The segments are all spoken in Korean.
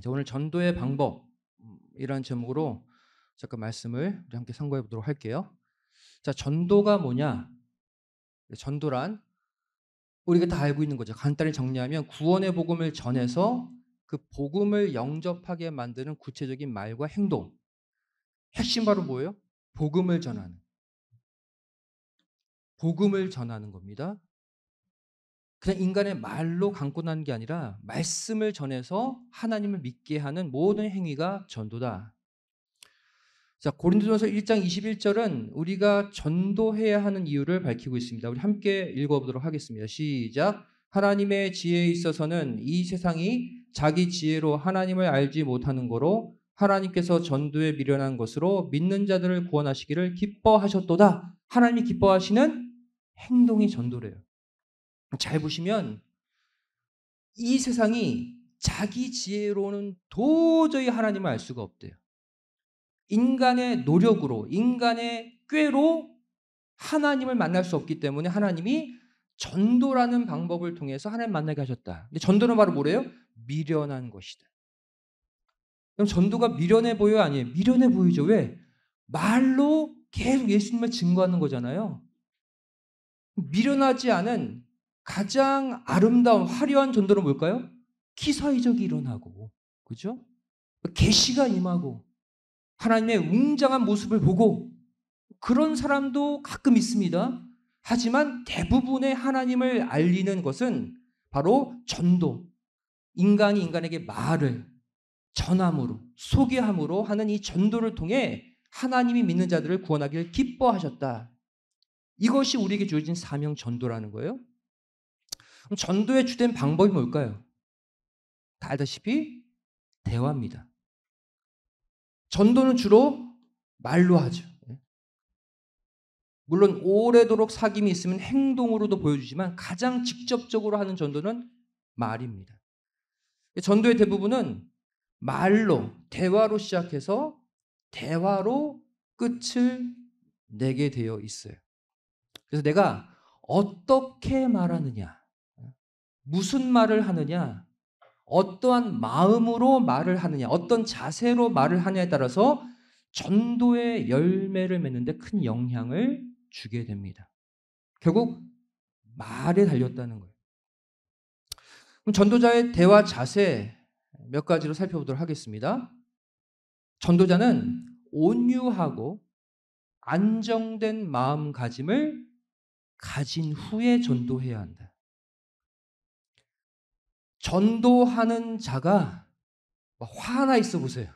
자, 오늘 전도의 방법이라는 제목으로 잠깐 말씀을 우리 함께 상고해 보도록 할게요. 자, 전도가 뭐냐? 전도란 우리가 다 알고 있는 거죠. 간단히 정리하면 구원의 복음을 전해서 그 복음을 영접하게 만드는 구체적인 말과 행동. 핵심 바로 뭐예요? 복음을 전하는. 복음을 전하는 겁니다. 그냥 인간의 말로 강권하는 게 아니라 말씀을 전해서 하나님을 믿게 하는 모든 행위가 전도다. 자, 고린도전서 1장 21절은 우리가 전도해야 하는 이유를 밝히고 있습니다. 우리 함께 읽어보도록 하겠습니다. 시작. 하나님의 지혜에 있어서는 이 세상이 자기 지혜로 하나님을 알지 못하는 거로 하나님께서 전도에 미련한 것으로 믿는 자들을 구원하시기를 기뻐하셨도다. 하나님이 기뻐하시는 행동이 전도래요. 잘 보시면 이 세상이 자기 지혜로는 도저히 하나님을 알 수가 없대요. 인간의 노력으로, 인간의 꾀로 하나님을 만날 수 없기 때문에 하나님이 전도라는 방법을 통해서 하나님 만나게 하셨다. 근데 전도는 바로 뭐래요? 미련한 것이다. 그럼 전도가 미련해 보여요? 아니에요? 미련해 보이죠. 왜? 말로 계속 예수님을 증거하는 거잖아요. 미련하지 않은 가장 아름다운 화려한 전도는 뭘까요? 기사이적이 일어나고, 그죠? 계시가 임하고 하나님의 웅장한 모습을 보고 그런 사람도 가끔 있습니다. 하지만 대부분의 하나님을 알리는 것은 바로 전도. 인간이 인간에게 말을 전함으로 소개함으로 하는 이 전도를 통해 하나님이 믿는 자들을 구원하기를 기뻐하셨다. 이것이 우리에게 주어진 사명 전도라는 거예요. 그럼 전도의 주된 방법이 뭘까요? 다 알다시피 대화입니다. 전도는 주로 말로 하죠. 물론 오래도록 사귐이 있으면 행동으로도 보여주지만 가장 직접적으로 하는 전도는 말입니다. 전도의 대부분은 말로, 대화로 시작해서 대화로 끝을 내게 되어 있어요. 그래서 내가 어떻게 말하느냐, 무슨 말을 하느냐, 어떠한 마음으로 말을 하느냐, 어떤 자세로 말을 하느냐에 따라서 전도의 열매를 맺는데 큰 영향을 주게 됩니다. 결국 말에 달렸다는 거예요. 그럼 전도자의 대화 자세 몇 가지로 살펴보도록 하겠습니다. 전도자는 온유하고 안정된 마음가짐을 가진 후에 전도해야 한다. 전도하는 자가 화나 있어 보세요.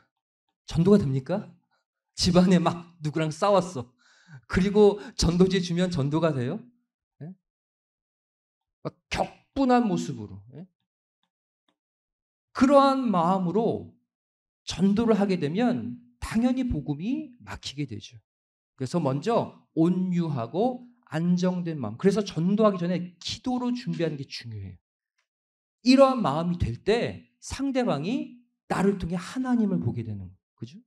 전도가 됩니까? 집안에 막 누구랑 싸웠어. 그리고 전도지 주면 전도가 돼요? 예? 막 격분한 모습으로. 예? 그러한 마음으로 전도를 하게 되면 당연히 복음이 막히게 되죠. 그래서 먼저 온유하고 안정된 마음. 그래서 전도하기 전에 기도로 준비하는 게 중요해요. 이러한 마음이 될 때 상대방이 나를 통해 하나님을 보게 되는 거예요. 그죠?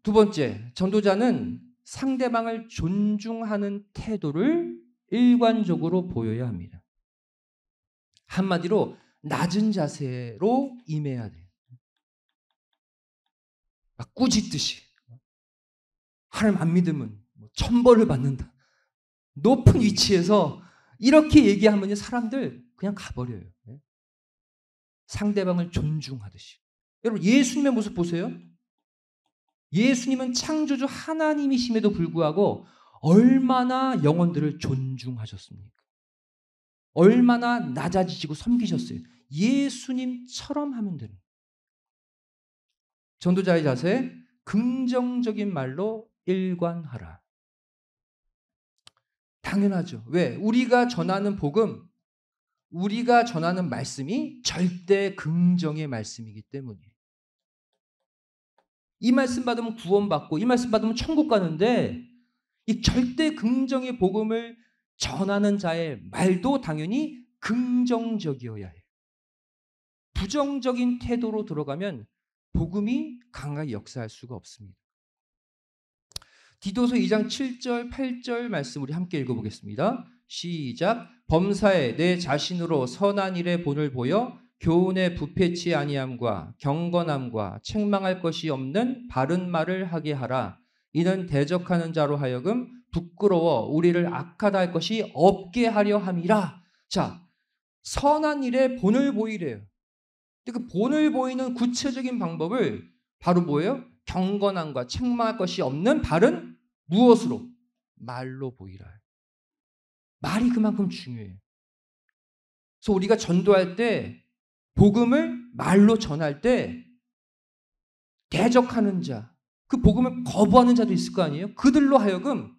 두 번째, 전도자는 상대방을 존중하는 태도를 일관적으로 보여야 합니다. 한마디로 낮은 자세로 임해야 돼요. 막 꾸짖듯이 하나님 안 믿으면 천벌을 받는다. 높은 위치에서 이렇게 얘기하면 사람들 그냥 가버려요. 상대방을 존중하듯이. 여러분 예수님의 모습 보세요. 예수님은 창조주 하나님이심에도 불구하고 얼마나 영혼들을 존중하셨습니까? 얼마나 낮아지시고 섬기셨어요. 예수님처럼 하면 되는 거예요. 전도자의 자세, 긍정적인 말로 일관하라. 당연하죠. 왜? 우리가 전하는 복음, 우리가 전하는 말씀이 절대 긍정의 말씀이기 때문이에요. 이 말씀 받으면 구원받고 이 말씀 받으면 천국 가는데 이 절대 긍정의 복음을 전하는 자의 말도 당연히 긍정적이어야 해요. 부정적인 태도로 들어가면 복음이 강하게 역사할 수가 없습니다. 디도서 2장 7절 8절 말씀 우리 함께 읽어보겠습니다. 시작. 범사에 내 자신으로 선한 일의 본을 보여 교훈에 부패치 아니함과 경건함과 책망할 것이 없는 바른 말을 하게 하라. 이는 대적하는 자로 하여금 부끄러워 우리를 악하다 할 것이 없게 하려 함이라. 자, 선한 일에 본을 보이래요. 그 본을 보이는 구체적인 방법을 바로 뭐예요? 경건함과 책망할 것이 없는 바른 무엇으로? 말로 보이라. 말이 그만큼 중요해요. 그래서 우리가 전도할 때, 복음을 말로 전할 때 대적하는 자, 그 복음을 거부하는 자도 있을 거 아니에요? 그들로 하여금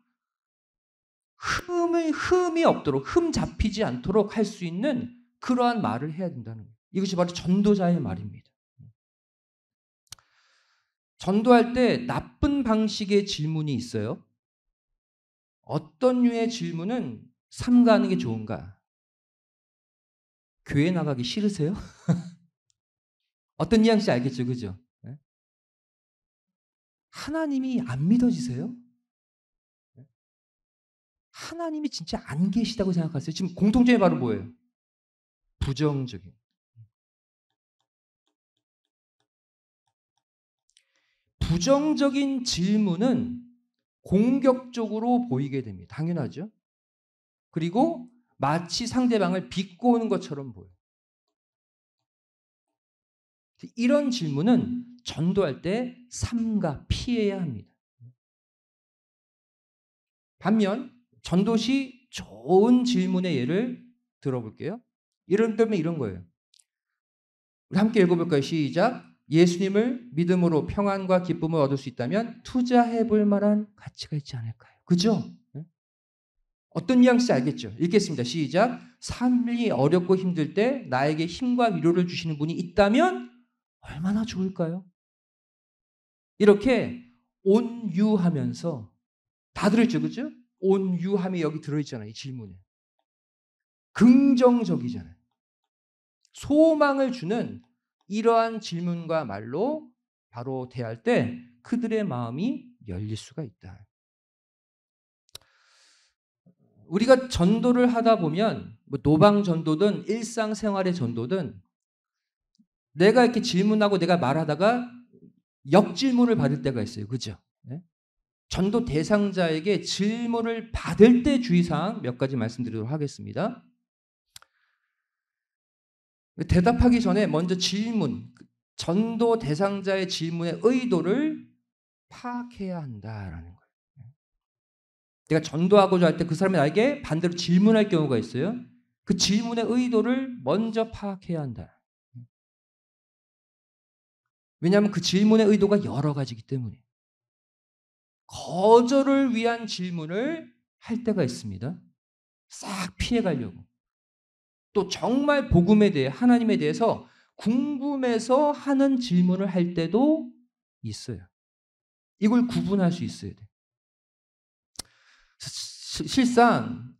흠이 없도록, 흠 잡히지 않도록 할 수 있는 그러한 말을 해야 된다는 거예요. 이것이 바로 전도자의 말입니다. 전도할 때 나쁜 방식의 질문이 있어요. 어떤 류의 질문은 삼가하는 게 좋은가? 교회 나가기 싫으세요? 어떤 뉘앙스 알겠죠? 그죠? 하나님이 안 믿어지세요? 하나님이 진짜 안 계시다고 생각하세요? 지금 공통점이 바로 뭐예요? 부정적인. 부정적인 질문은 공격적으로 보이게 됩니다. 당연하죠? 그리고 마치 상대방을 비꼬는 것처럼 보여요. 이런 질문은 전도할 때 삼가 피해야 합니다. 반면 전도 시 좋은 질문의 예를 들어볼게요. 이런 때문에 이런 거예요. 우리 함께 읽어볼까요? 시작. 예수님을 믿음으로 평안과 기쁨을 얻을 수 있다면 투자해 볼 만한 가치가 있지 않을까요? 그죠? 어떤 뉘앙스 알겠죠? 읽겠습니다. 시작. 삶이 어렵고 힘들 때 나에게 힘과 위로를 주시는 분이 있다면 얼마나 좋을까요? 이렇게 온유하면서 다 들었죠, 그죠? 온유함이 여기 들어있잖아요, 이 질문에. 긍정적이잖아요. 소망을 주는 이러한 질문과 말로 바로 대할 때 그들의 마음이 열릴 수가 있다. 우리가 전도를 하다 보면 노방 전도든 일상생활의 전도든 내가 이렇게 질문하고 내가 말하다가 역질문을 받을 때가 있어요. 그죠? 네? 전도 대상자에게 질문을 받을 때 주의사항 몇 가지 말씀드리도록 하겠습니다. 대답하기 전에 먼저 질문, 전도 대상자의 질문의 의도를 파악해야 한다라는 거예요. 내가 전도하고자 할 때 그 사람이 나에게 반대로 질문할 경우가 있어요. 그 질문의 의도를 먼저 파악해야 한다. 왜냐하면 그 질문의 의도가 여러 가지이기 때문에. 거절을 위한 질문을 할 때가 있습니다. 싹 피해가려고. 또 정말 복음에 대해 하나님에 대해서 궁금해서 하는 질문을 할 때도 있어요. 이걸 구분할 수 있어야 돼. 실상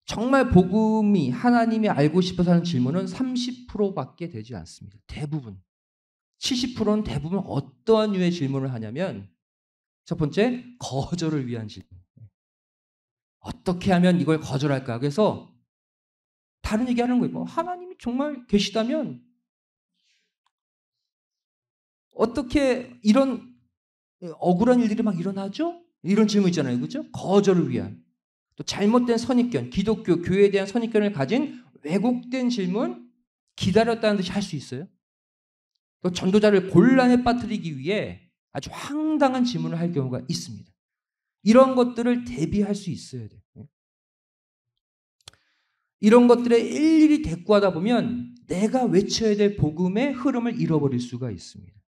정말 복음이 하나님이 알고 싶어서 하는 질문은 30%밖에 되지 않습니다. 대부분. 70%는 대부분 어떠한 류의 질문을 하냐면 첫 번째, 거절을 위한 질문. 어떻게 하면 이걸 거절할까? 그래서 다른 얘기하는 거예요. 하나님이 정말 계시다면 어떻게 이런 억울한 일들이 막 일어나죠? 이런 질문 있잖아요. 그죠? 거절을 위한. 또 잘못된 선입견, 기독교, 교회에 대한 선입견을 가진 왜곡된 질문, 기다렸다는 듯이 할 수 있어요. 또 전도자를 곤란에 빠뜨리기 위해 아주 황당한 질문을 할 경우가 있습니다. 이런 것들을 대비할 수 있어야 돼요. 이런 것들에 일일이 대꾸하다 보면 내가 외쳐야 될 복음의 흐름을 잃어버릴 수가 있습니다.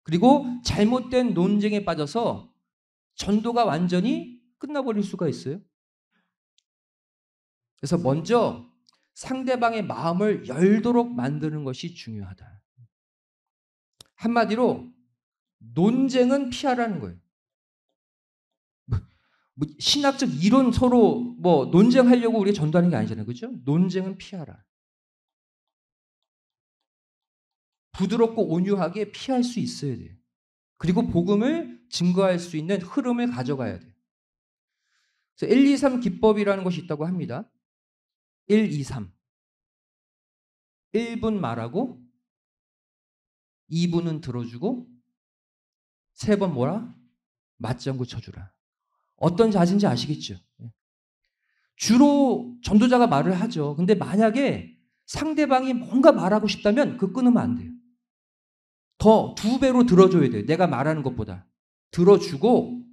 그리고 잘못된 논쟁에 빠져서 전도가 완전히 끝나버릴 수가 있어요. 그래서 먼저 상대방의 마음을 열도록 만드는 것이 중요하다. 한마디로 논쟁은 피하라는 거예요. 신학적 이론 서로 논쟁하려고 우리가 전도하는 게 아니잖아요. 그죠? 논쟁은 피하라. 부드럽고 온유하게 피할 수 있어야 돼요. 그리고 복음을 증거할 수 있는 흐름을 가져가야 돼요. 그래서 1, 2, 3 기법이라는 것이 있다고 합니다. 1, 2, 3. 1분 말하고 2분은 들어주고 3번 뭐라? 맞장구 쳐주라. 어떤 자세인지 아시겠죠? 주로 전도자가 말을 하죠. 근데 만약에 상대방이 뭔가 말하고 싶다면 그거 끊으면 안 돼요. 더 2배로 들어줘야 돼요. 내가 말하는 것보다. 들어주고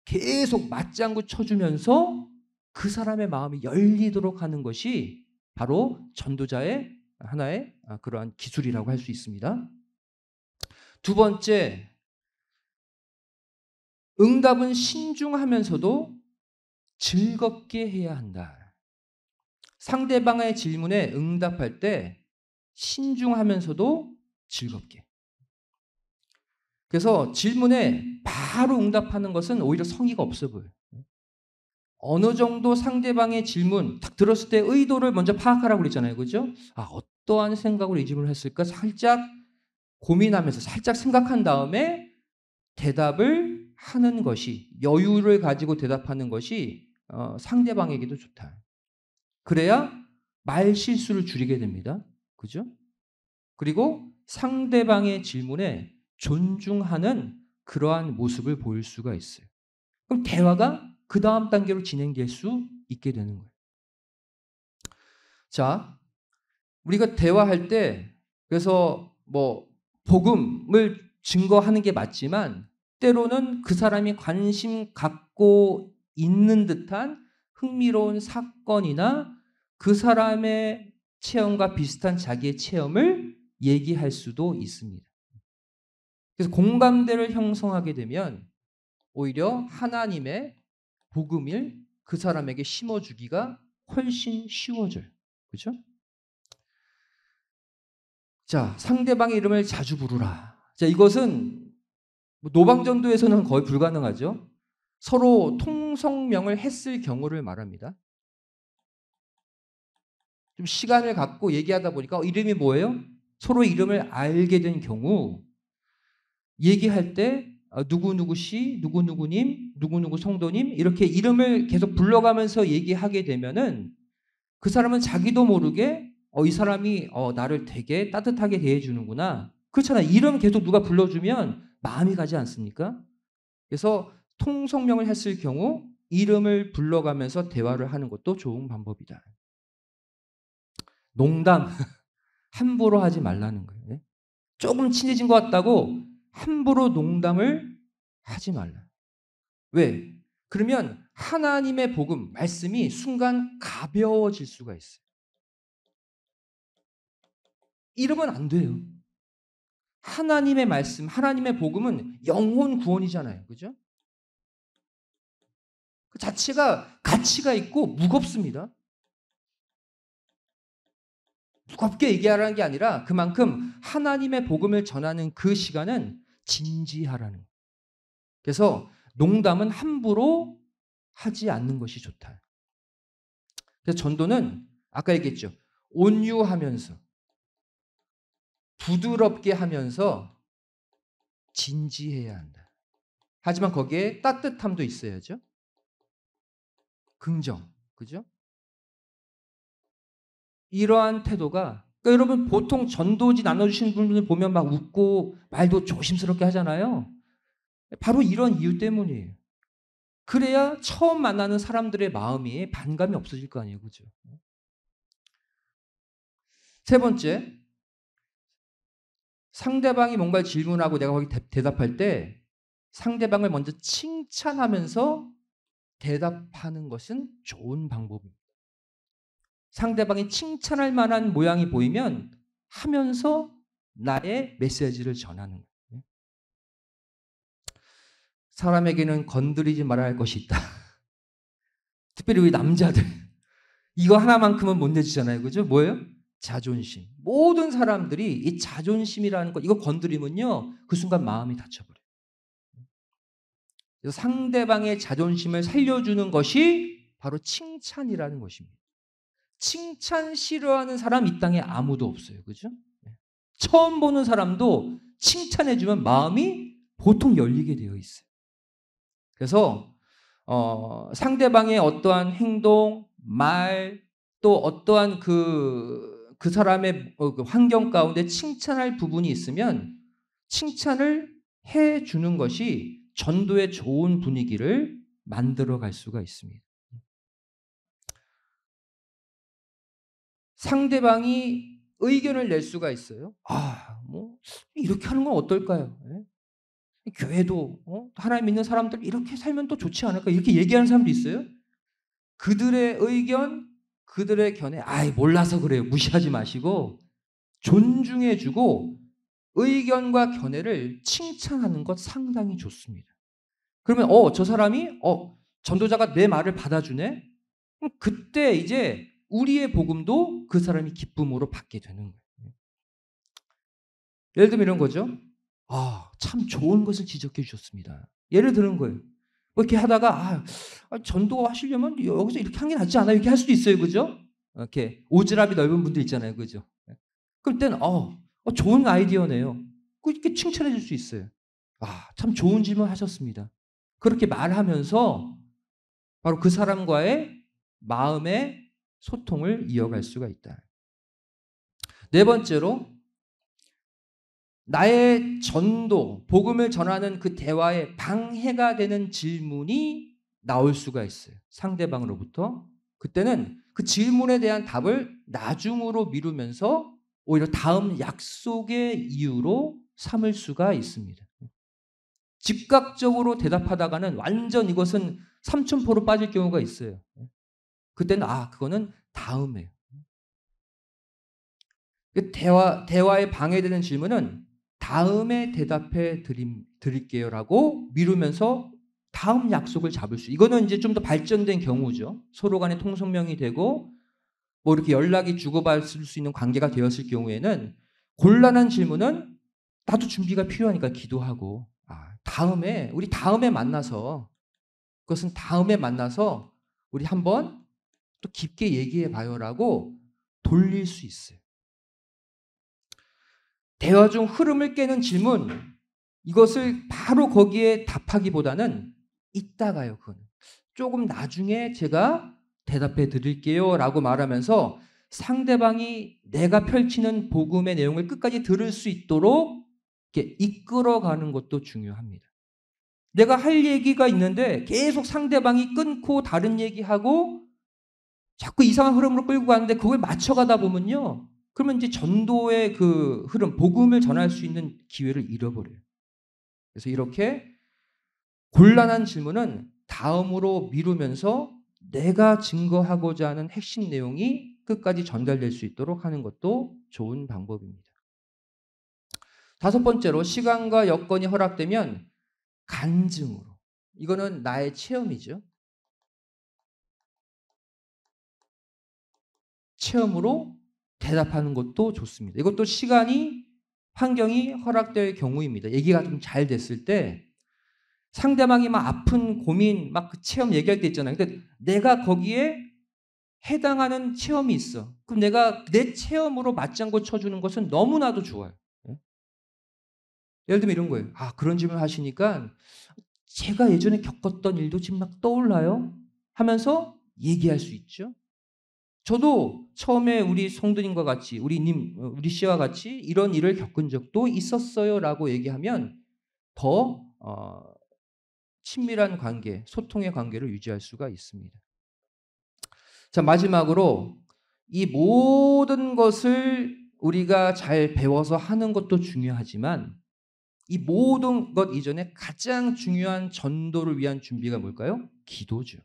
계속 맞장구 쳐주면서 그 사람의 마음이 열리도록 하는 것이 바로 전도자의 하나의 그러한 기술이라고 할 수 있습니다. 두 번째, 응답은 신중하면서도 즐겁게 해야 한다. 상대방의 질문에 응답할 때 신중하면서도 즐겁게. 그래서 질문에 바로 응답하는 것은 오히려 성의가 없어 보여요. 어느 정도 상대방의 질문 딱 들었을 때 의도를 먼저 파악하라고 그랬잖아요. 그죠? 어떠한 생각으로 이 질문을 했을까? 살짝 고민하면서 살짝 생각한 다음에 대답을 하는 것이, 여유를 가지고 대답하는 것이 상대방에게도 좋다. 그래야 말 실수를 줄이게 됩니다. 그죠? 그리고 상대방의 질문에 존중하는 그러한 모습을 보일 수가 있어요. 그럼 대화가 그 다음 단계로 진행될 수 있게 되는 거예요. 자, 우리가 대화할 때 그래서 뭐 복음을 증거하는 게 맞지만 때로는 그 사람이 관심 갖고 있는 듯한 흥미로운 사건이나 그 사람의 체험과 비슷한 자기의 체험을 얘기할 수도 있습니다. 그래서 공감대를 형성하게 되면 오히려 하나님의 복음을 그 사람에게 심어주기가 훨씬 쉬워져요. 그렇죠? 자, 상대방의 이름을 자주 부르라. 자, 이것은 노방전도에서는 거의 불가능하죠. 서로 통성명을 했을 경우를 말합니다. 좀 시간을 갖고 얘기하다 보니까 이름이 뭐예요? 서로 이름을 알게 된 경우 얘기할 때 누구누구씨, 누구누구님, 누구누구 성도님 이렇게 이름을 계속 불러가면서 얘기하게 되면은 그 사람은 자기도 모르게 이 사람이 나를 되게 따뜻하게 대해주는구나. 그렇잖아요. 이름 계속 누가 불러주면 마음이 가지 않습니까? 그래서 통성명을 했을 경우 이름을 불러가면서 대화를 하는 것도 좋은 방법이다. 농담 함부로 하지 말라는 거예요. 조금 친해진 것 같다고 함부로 농담을 하지 말라. 왜? 그러면 하나님의 복음, 말씀이 순간 가벼워질 수가 있어요. 이러면 안 돼요. 하나님의 말씀, 하나님의 복음은 영혼 구원이잖아요. 그죠? 그 자체가 가치가 있고 무겁습니다. 무겁게 얘기하라는 게 아니라 그만큼 하나님의 복음을 전하는 그 시간은 진지하라는 거예요. 그래서 농담은 함부로 하지 않는 것이 좋다. 그래서 전도는 아까 얘기했죠. 온유하면서 부드럽게 하면서 진지해야 한다. 하지만 거기에 따뜻함도 있어야죠. 긍정. 그죠? 이러한 태도가 그러니까 여러분 보통 전도지 나눠주시는 분들 보면 막 웃고 말도 조심스럽게 하잖아요. 바로 이런 이유 때문이에요. 그래야 처음 만나는 사람들의 마음이 반감이 없어질 거 아니에요. 그죠? 세 번째, 상대방이 뭔가 질문하고 내가 거기 대답할 때 상대방을 먼저 칭찬하면서 대답하는 것은 좋은 방법입니다. 상대방이 칭찬할 만한 모양이 보이면 하면서 나의 메시지를 전하는 거예요. 사람에게는 건드리지 말아야 할 것이 있다. 특별히 우리 남자들. 이거 하나만큼은 못 내주잖아요. 그죠? 뭐예요? 자존심. 모든 사람들이 이 자존심이라는 것, 이거 건드리면요. 그 순간 마음이 다쳐버려요. 그래서 상대방의 자존심을 살려주는 것이 바로 칭찬이라는 것입니다. 칭찬 싫어하는 사람 이 땅에 아무도 없어요. 그죠? 처음 보는 사람도 칭찬해주면 마음이 보통 열리게 되어 있어요. 그래서 상대방의 어떠한 행동, 말, 또 어떠한 그 그 사람의 그 환경 가운데 칭찬할 부분이 있으면 칭찬을 해 주는 것이 전도의 좋은 분위기를 만들어 갈 수가 있습니다. 상대방이 의견을 낼 수가 있어요. 뭐 이렇게 하는 건 어떨까요? 예? 교회도 하나님 믿는 사람들 이렇게 살면 또 좋지 않을까? 이렇게 얘기하는 사람도 있어요. 그들의 의견, 그들의 견해, 몰라서 그래요. 무시하지 마시고 존중해 주고 의견과 견해를 칭찬하는 것 상당히 좋습니다. 그러면 저 사람이 전도자가 내 말을 받아주네. 그럼 그때 이제 우리의 복음도 그 사람이 기쁨으로 받게 되는 거예요. 예를 들면 이런 거죠. 참 좋은 것을 지적해 주셨습니다. 예를 드는 거예요. 뭐 이렇게 하다가 전도 하시려면 여기서 이렇게 하는 게 낫지 않아요? 이렇게 할 수도 있어요. 그죠? 이렇게 오지랖이 넓은 분들 있잖아요. 그죠? 그럴 때는 좋은 아이디어네요. 이렇게 칭찬해 줄 수 있어요. 참 좋은 질문 하셨습니다. 그렇게 말하면서 바로 그 사람과의 마음의 소통을 이어갈 수가 있다. 네 번째로 나의 전도, 복음을 전하는 그 대화에 방해가 되는 질문이 나올 수가 있어요. 상대방으로부터. 그때는 그 질문에 대한 답을 나중으로 미루면서 오히려 다음 약속의 이유로 삼을 수가 있습니다. 즉각적으로 대답하다가는 완전 이것은 삼천포로 빠질 경우가 있어요. 그때는 그거는 다음에. 대화에 방해되는 질문은 다음에 대답해 드릴게요라고 미루면서 다음 약속을 잡을 수. 이거는 이제 좀 더 발전된 경우죠. 서로 간에 통성명이 되고 뭐 이렇게 연락이 주고받을 수 있는 관계가 되었을 경우에는 곤란한 질문은 나도 준비가 필요하니까 기도하고 우리 다음에 만나서 그것은 다음에 만나서 우리 한번 또 깊게 얘기해 봐요라고 돌릴 수 있어요. 대화 중 흐름을 깨는 질문, 이것을 바로 거기에 답하기보다는 이따가요. 그건 조금 나중에 제가 대답해 드릴게요 라고 말하면서 상대방이 내가 펼치는 복음의 내용을 끝까지 들을 수 있도록 이렇게 이끌어가는 것도 중요합니다. 내가 할 얘기가 있는데 계속 상대방이 끊고 다른 얘기하고 자꾸 이상한 흐름으로 끌고 가는데 그걸 맞춰가다 보면요. 그러면 이제 전도의 그 흐름, 복음을 전할 수 있는 기회를 잃어버려요. 그래서 이렇게 곤란한 질문은 다음으로 미루면서 내가 증거하고자 하는 핵심 내용이 끝까지 전달될 수 있도록 하는 것도 좋은 방법입니다. 다섯 번째로 시간과 여건이 허락되면 간증으로. 이거는 나의 체험이죠. 체험으로 대답하는 것도 좋습니다. 이것도 시간이 환경이 허락될 경우입니다. 얘기가 좀 잘 됐을 때 상대방이 막 아픈 고민 막 그 체험 얘기할 때 있잖아요. 근데 내가 거기에 해당하는 체험이 있어. 그럼 내가 내 체험으로 맞장구 쳐주는 것은 너무나도 좋아요. 예를 들면 이런 거예요. 그런 질문 하시니까 제가 예전에 겪었던 일도 지금 막 떠올라요? 하면서 얘기할 수 있죠. 저도 처음에 우리 성도님과 같이 우리 씨와 같이 이런 일을 겪은 적도 있었어요라고 얘기하면 더 친밀한 관계, 소통의 관계를 유지할 수가 있습니다. 자, 마지막으로 이 모든 것을 우리가 잘 배워서 하는 것도 중요하지만 이 모든 것 이전에 가장 중요한 전도를 위한 준비가 뭘까요? 기도죠.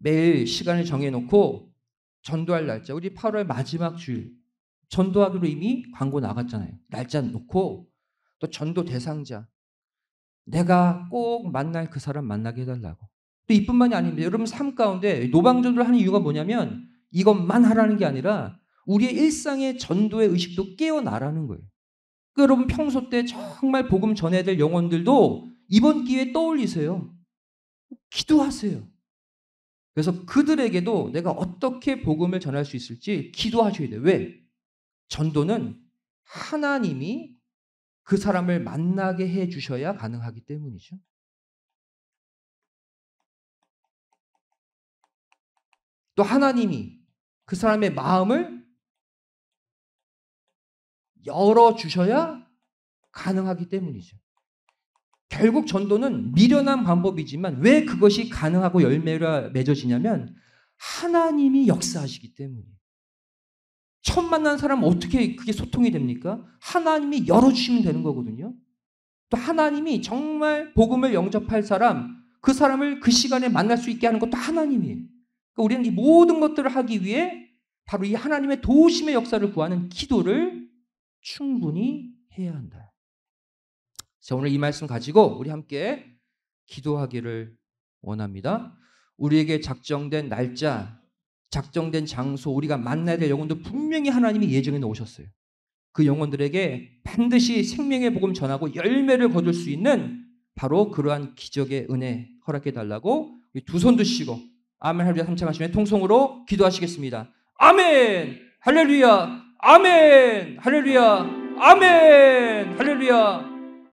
매일 시간을 정해놓고 전도할 날짜, 우리 8월 마지막 주일 전도하기로 이미 광고 나갔잖아요. 날짜 놓고 또 전도 대상자, 내가 꼭 만날 그 사람 만나게 해달라고. 또 이뿐만이 아닙니다. 여러분 삶 가운데 노방전도를 하는 이유가 뭐냐면 이것만 하라는 게 아니라 우리의 일상의 전도의 의식도 깨어나라는 거예요. 그러니까 여러분 평소 때 정말 복음 전해야 될 영혼들도 이번 기회에 떠올리세요. 기도하세요. 그래서 그들에게도 내가 어떻게 복음을 전할 수 있을지 기도하셔야 돼요. 왜? 전도는 하나님이 그 사람을 만나게 해 주셔야 가능하기 때문이죠. 또 하나님이 그 사람의 마음을 열어주셔야 가능하기 때문이죠. 결국 전도는 미련한 방법이지만 왜 그것이 가능하고 열매가 맺어지냐면 하나님이 역사하시기 때문이에요. 처음 만난 사람은 어떻게 그게 소통이 됩니까? 하나님이 열어주시면 되는 거거든요. 또 하나님이 정말 복음을 영접할 사람, 그 사람을 그 시간에 만날 수 있게 하는 것도 하나님이에요. 그러니까 우리는 이 모든 것들을 하기 위해 바로 이 하나님의 도우심의 역사를 구하는 기도를 충분히 해야 한다. 자, 오늘 이 말씀 가지고 우리 함께 기도하기를 원합니다. 우리에게 작정된 날짜, 작정된 장소, 우리가 만나야 될 영혼도 분명히 하나님이 예정해 놓으셨어요. 그 영혼들에게 반드시 생명의 복음 전하고 열매를 거둘 수 있는 바로 그러한 기적의 은혜 허락해 달라고 두 손 드시고 아멘 할렐루야 삼창하시면 통성으로 기도하시겠습니다. 아멘 할렐루야 아멘 할렐루야 아멘 할렐루야